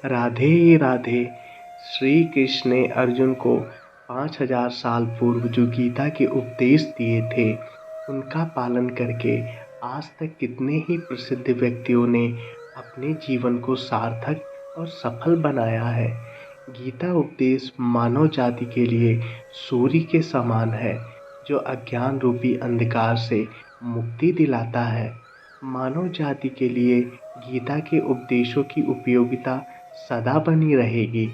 राधे राधे। श्री कृष्ण ने अर्जुन को 5000 साल पूर्व जो गीता के उपदेश दिए थे, उनका पालन करके आज तक कितने ही प्रसिद्ध व्यक्तियों ने अपने जीवन को सार्थक और सफल बनाया है। गीता उपदेश मानव जाति के लिए सूर्य के समान है, जो अज्ञान रूपी अंधकार से मुक्ति दिलाता है। मानव जाति के लिए गीता के उपदेशों की उपयोगिता सदा बनी रहेगी।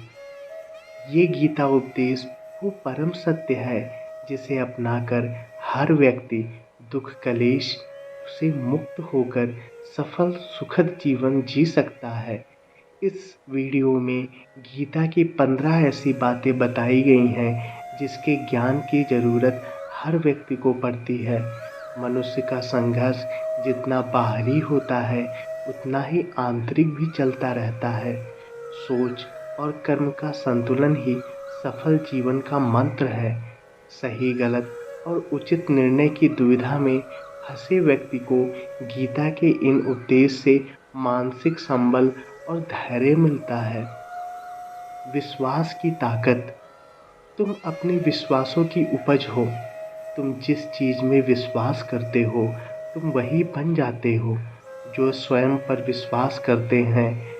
ये गीता उपदेश वो परम सत्य है जिसे अपनाकर हर व्यक्ति दुख कलेश से मुक्त होकर सफल सुखद जीवन जी सकता है। इस वीडियो में गीता की 15 ऐसी बातें बताई गई हैं जिसके ज्ञान की ज़रूरत हर व्यक्ति को पड़ती है। मनुष्य का संघर्ष जितना बाहरी होता है, उतना ही आंतरिक भी चलता रहता है। सोच और कर्म का संतुलन ही सफल जीवन का मंत्र है। सही गलत और उचित निर्णय की दुविधा में फंसे व्यक्ति को गीता के इन उपदेश से मानसिक संबल और धैर्य मिलता है। विश्वास की ताकत। तुम अपने विश्वासों की उपज हो। तुम जिस चीज़ में विश्वास करते हो, तुम वही बन जाते हो। जो स्वयं पर विश्वास करते हैं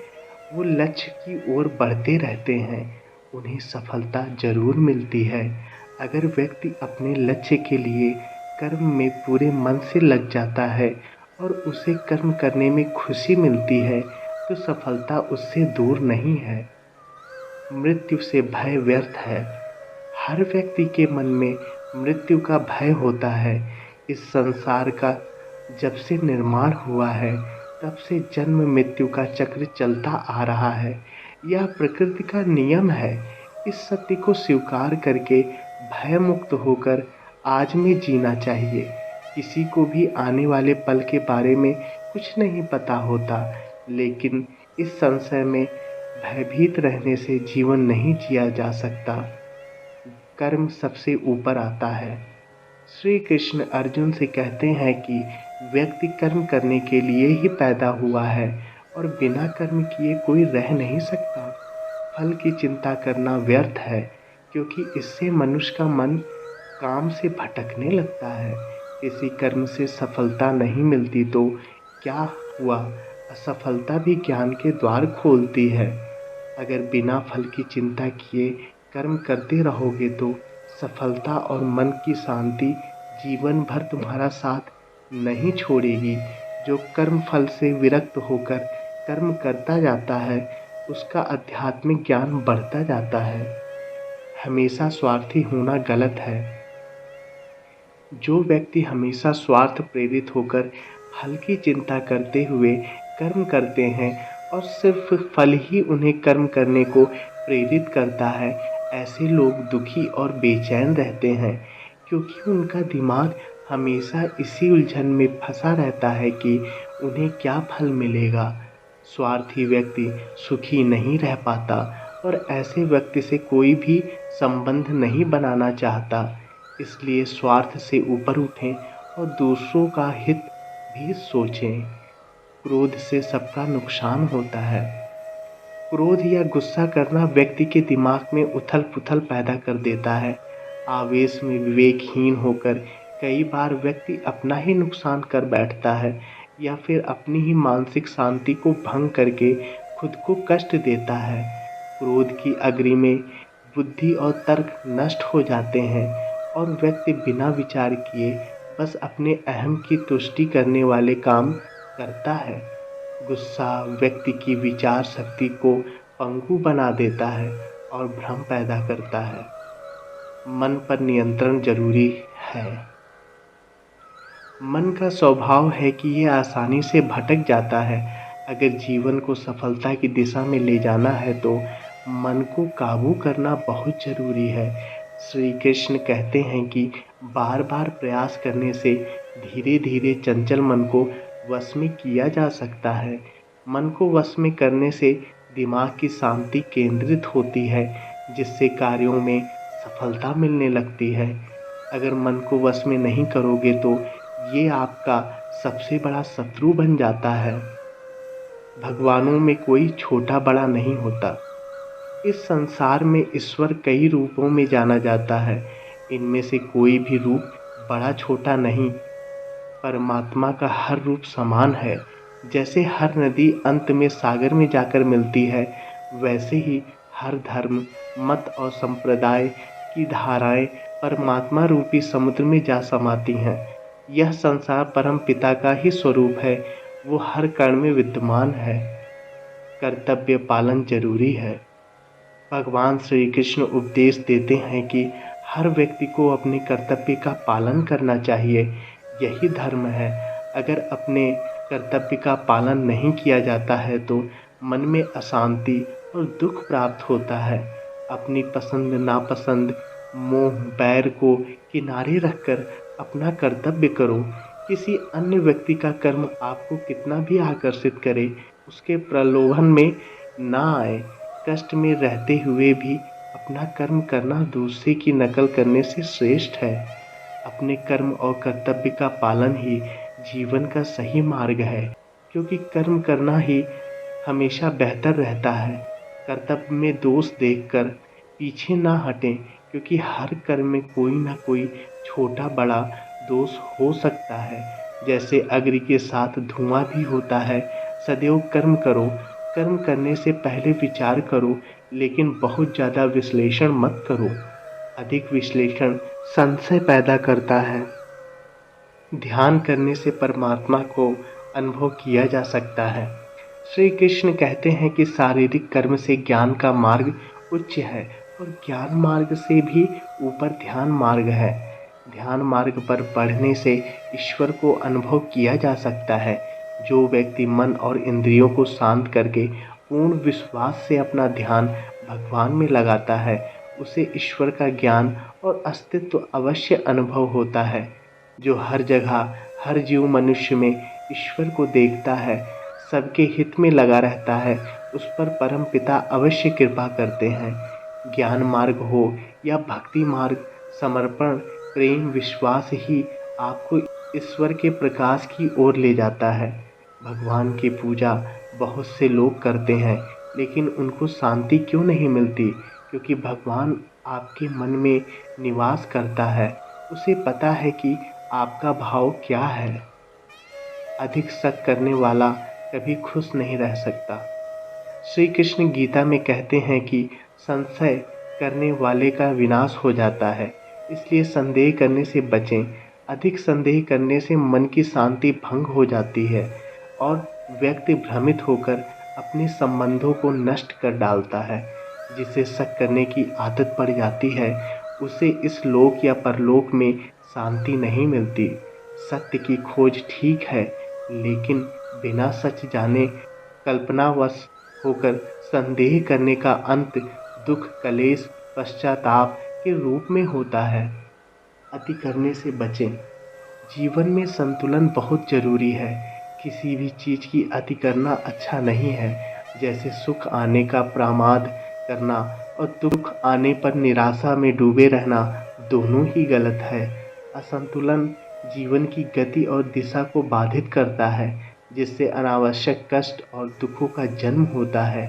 वो लक्ष्य की ओर बढ़ते रहते हैं। उन्हें सफलता जरूर मिलती है। अगर व्यक्ति अपने लक्ष्य के लिए कर्म में पूरे मन से लग जाता है और उसे कर्म करने में खुशी मिलती है, तो सफलता उससे दूर नहीं है। मृत्यु से भय व्यर्थ है। हर व्यक्ति के मन में मृत्यु का भय होता है। इस संसार का जब से निर्माण हुआ है, तब से जन्म मृत्यु का चक्र चलता आ रहा है। यह प्रकृति का नियम है। इस सत्य को स्वीकार करके भय मुक्त होकर आज में जीना चाहिए। किसी को भी आने वाले पल के बारे में कुछ नहीं पता होता, लेकिन इस संशय में भयभीत रहने से जीवन नहीं जिया जा सकता। कर्म सबसे ऊपर आता है। श्री कृष्ण अर्जुन से कहते हैं कि व्यक्ति कर्म करने के लिए ही पैदा हुआ है और बिना कर्म किए कोई रह नहीं सकता। फल की चिंता करना व्यर्थ है, क्योंकि इससे मनुष्य का मन काम से भटकने लगता है। किसी कर्म से सफलता नहीं मिलती तो क्या हुआ, असफलता भी ज्ञान के द्वार खोलती है। अगर बिना फल की चिंता किए कर्म करते रहोगे तो सफलता और मन की शांति जीवन भर तुम्हारा साथ नहीं छोड़ेगी। जो कर्म फल से विरक्त होकर कर्म करता जाता है, उसका आध्यात्मिक ज्ञान बढ़ता जाता है। हमेशा स्वार्थी होना गलत है। जो व्यक्ति हमेशा स्वार्थ प्रेरित होकर फल की चिंता करते हुए कर्म करते हैं और सिर्फ फल ही उन्हें कर्म करने को प्रेरित करता है, ऐसे लोग दुखी और बेचैन रहते हैं, क्योंकि उनका दिमाग हमेशा इसी उलझन में फंसा रहता है कि उन्हें क्या फल मिलेगा। स्वार्थी व्यक्ति सुखी नहीं रह पाता और ऐसे व्यक्ति से कोई भी संबंध नहीं बनाना चाहता। इसलिए स्वार्थ से ऊपर उठें और दूसरों का हित भी सोचें। क्रोध से सबका नुकसान होता है। क्रोध या गुस्सा करना व्यक्ति के दिमाग में उथल पुथल पैदा कर देता है। आवेश में विवेकहीन होकर कई बार व्यक्ति अपना ही नुकसान कर बैठता है या फिर अपनी ही मानसिक शांति को भंग करके खुद को कष्ट देता है। क्रोध की अग्नि में बुद्धि और तर्क नष्ट हो जाते हैं और व्यक्ति बिना विचार किए बस अपने अहम की तुष्टि करने वाले काम करता है। गुस्सा व्यक्ति की विचार शक्ति को पंगु बना देता है और भ्रम पैदा करता है। मन पर नियंत्रण जरूरी है। मन का स्वभाव है कि यह आसानी से भटक जाता है। अगर जीवन को सफलता की दिशा में ले जाना है तो मन को काबू करना बहुत ज़रूरी है। श्री कृष्ण कहते हैं कि बार बार प्रयास करने से धीरे धीरे चंचल मन को वश में किया जा सकता है। मन को वश में करने से दिमाग की शांति केंद्रित होती है, जिससे कार्यों में सफलता मिलने लगती है। अगर मन को वश में नहीं करोगे तो ये आपका सबसे बड़ा शत्रु बन जाता है। भगवानों में कोई छोटा बड़ा नहीं होता। इस संसार में ईश्वर कई रूपों में जाना जाता है। इनमें से कोई भी रूप बड़ा छोटा नहीं। परमात्मा का हर रूप समान है। जैसे हर नदी अंत में सागर में जाकर मिलती है, वैसे ही हर धर्म, मत और संप्रदाय की धाराएं परमात्मा रूपी समुद्र में जा समाती हैं। यह संसार परम पिता का ही स्वरूप है। वो हर कण में विद्यमान है। कर्तव्य पालन जरूरी है। भगवान श्री कृष्ण उपदेश देते हैं कि हर व्यक्ति को अपने कर्तव्य का पालन करना चाहिए। यही धर्म है। अगर अपने कर्तव्य का पालन नहीं किया जाता है तो मन में अशांति और दुख प्राप्त होता है। अपनी पसंद नापसंद, मोह बैर को किनारे रखकर अपना कर्तव्य करो। किसी अन्य व्यक्ति का कर्म आपको कितना भी आकर्षित करे, उसके प्रलोभन में ना आए। कष्ट में रहते हुए भी अपना कर्म करना दूसरे की नकल करने से श्रेष्ठ है। अपने कर्म और कर्तव्य का पालन ही जीवन का सही मार्ग है, क्योंकि कर्म करना ही हमेशा बेहतर रहता है। कर्तव्य में दोष देखकर पीछे ना हटें, क्योंकि हर कर्म में कोई ना कोई छोटा बड़ा दोष हो सकता है। जैसे अग्नि के साथ धुआं भी होता है। सदैव कर्म करो। कर्म करने से पहले विचार करो, लेकिन बहुत ज़्यादा विश्लेषण मत करो। अधिक विश्लेषण संशय पैदा करता है। ध्यान करने से परमात्मा को अनुभव किया जा सकता है। श्री कृष्ण कहते हैं कि शारीरिक कर्म से ज्ञान का मार्ग उच्च है और ज्ञान मार्ग से भी ऊपर ध्यान मार्ग है। ध्यान मार्ग पर बढ़ने से ईश्वर को अनुभव किया जा सकता है। जो व्यक्ति मन और इंद्रियों को शांत करके पूर्ण विश्वास से अपना ध्यान भगवान में लगाता है, उसे ईश्वर का ज्ञान और अस्तित्व अवश्य अनुभव होता है। जो हर जगह हर जीव मनुष्य में ईश्वर को देखता है, सबके हित में लगा रहता है, उस पर परम पिता अवश्य कृपा करते हैं। ज्ञान मार्ग हो या भक्ति मार्ग, समर्पण, प्रेम, विश्वास ही आपको ईश्वर के प्रकाश की ओर ले जाता है। भगवान की पूजा बहुत से लोग करते हैं, लेकिन उनको शांति क्यों नहीं मिलती? क्योंकि भगवान आपके मन में निवास करता है। उसे पता है कि आपका भाव क्या है। अधिक शक करने वाला कभी खुश नहीं रह सकता। श्री कृष्ण गीता में कहते हैं कि संशय करने वाले का विनाश हो जाता है, इसलिए संदेह करने से बचें। अधिक संदेह करने से मन की शांति भंग हो जाती है और व्यक्ति भ्रमित होकर अपने संबंधों को नष्ट कर डालता है। जिसे शक करने की आदत पड़ जाती है, उसे इस लोक या परलोक में शांति नहीं मिलती। सत्य की खोज ठीक है, लेकिन बिना सच जाने कल्पनावश होकर संदेह करने का अंत दुख, कलेश, पश्चाताप के रूप में होता है। अति करने से बचें। जीवन में संतुलन बहुत जरूरी है। किसी भी चीज़ की अति करना अच्छा नहीं है। जैसे सुख आने का प्रमाद करना और दुख आने पर निराशा में डूबे रहना, दोनों ही गलत है। असंतुलन जीवन की गति और दिशा को बाधित करता है, जिससे अनावश्यक कष्ट और दुखों का जन्म होता है।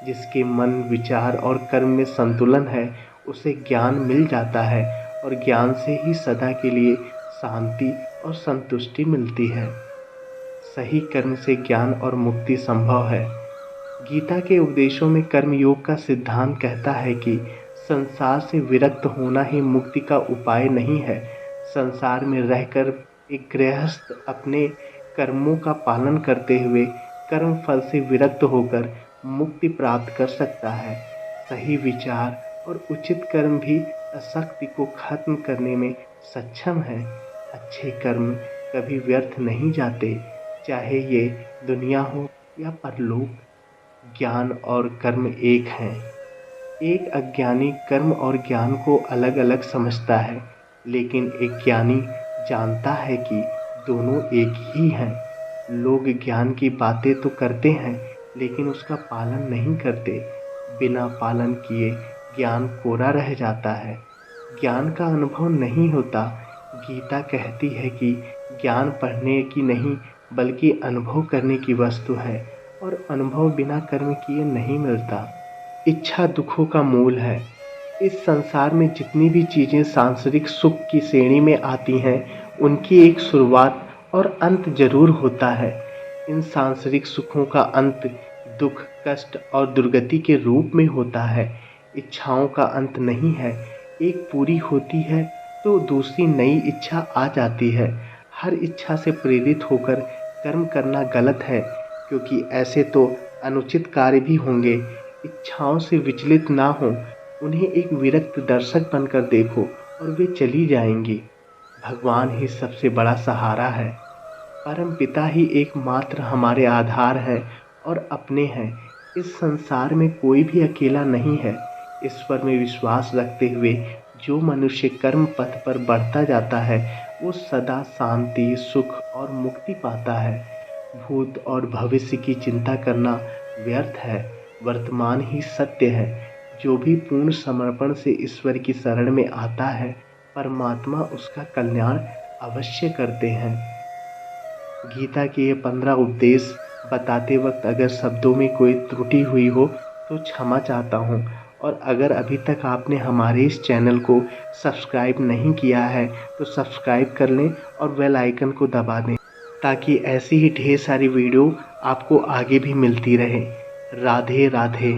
जिसके मन, विचार और कर्म में संतुलन है, उसे ज्ञान मिल जाता है और ज्ञान से ही सदा के लिए शांति और संतुष्टि मिलती है। सही कर्म से ज्ञान और मुक्ति संभव है। गीता के उपदेशों में कर्म योग का सिद्धांत कहता है कि संसार से विरक्त होना ही मुक्ति का उपाय नहीं है। संसार में रहकर एक गृहस्थ अपने कर्मों का पालन करते हुए कर्म फल से विरक्त होकर मुक्ति प्राप्त कर सकता है। सही विचार और उचित कर्म भी अशक्ति को खत्म करने में सक्षम है। अच्छे कर्म कभी व्यर्थ नहीं जाते, चाहे ये दुनिया हो या परलोक। ज्ञान और कर्म एक हैं। एक अज्ञानी कर्म और ज्ञान को अलग अलग समझता है, लेकिन एक ज्ञानी जानता है कि दोनों एक ही हैं। लोग ज्ञान की बातें तो करते हैं, लेकिन उसका पालन नहीं करते। बिना पालन किए ज्ञान कोरा रह जाता है। ज्ञान का अनुभव नहीं होता। गीता कहती है कि ज्ञान पढ़ने की नहीं, बल्कि अनुभव करने की वस्तु है और अनुभव बिना कर्म किए नहीं मिलता। इच्छा दुखों का मूल है। इस संसार में जितनी भी चीज़ें सांसारिक सुख की श्रेणी में आती हैं, उनकी एक शुरुआत और अंत जरूर होता है। इन सांसारिक सुखों का अंत दुख, कष्ट और दुर्गति के रूप में होता है। इच्छाओं का अंत नहीं है। एक पूरी होती है तो दूसरी नई इच्छा आ जाती है। हर इच्छा से प्रेरित होकर कर्म करना गलत है, क्योंकि ऐसे तो अनुचित कार्य भी होंगे। इच्छाओं से विचलित ना हो, उन्हें एक विरक्त दर्शक बनकर देखो और वे चली जाएंगी। भगवान ही सबसे बड़ा सहारा है। परम पिता ही एकमात्र हमारे आधार है और अपने हैं। इस संसार में कोई भी अकेला नहीं है। ईश्वर में विश्वास रखते हुए जो मनुष्य कर्म पथ पर बढ़ता जाता है, वो सदा शांति, सुख और मुक्ति पाता है। भूत और भविष्य की चिंता करना व्यर्थ है। वर्तमान ही सत्य है। जो भी पूर्ण समर्पण से ईश्वर की शरण में आता है, परमात्मा उसका कल्याण अवश्य करते हैं। गीता के ये 15 उपदेश बताते वक्त अगर शब्दों में कोई त्रुटि हुई हो तो क्षमा चाहता हूँ। और अगर अभी तक आपने हमारे इस चैनल को सब्सक्राइब नहीं किया है तो सब्सक्राइब कर लें और बेल आइकन को दबा दें, ताकि ऐसी ही ढेर सारी वीडियो आपको आगे भी मिलती रहे। राधे राधे।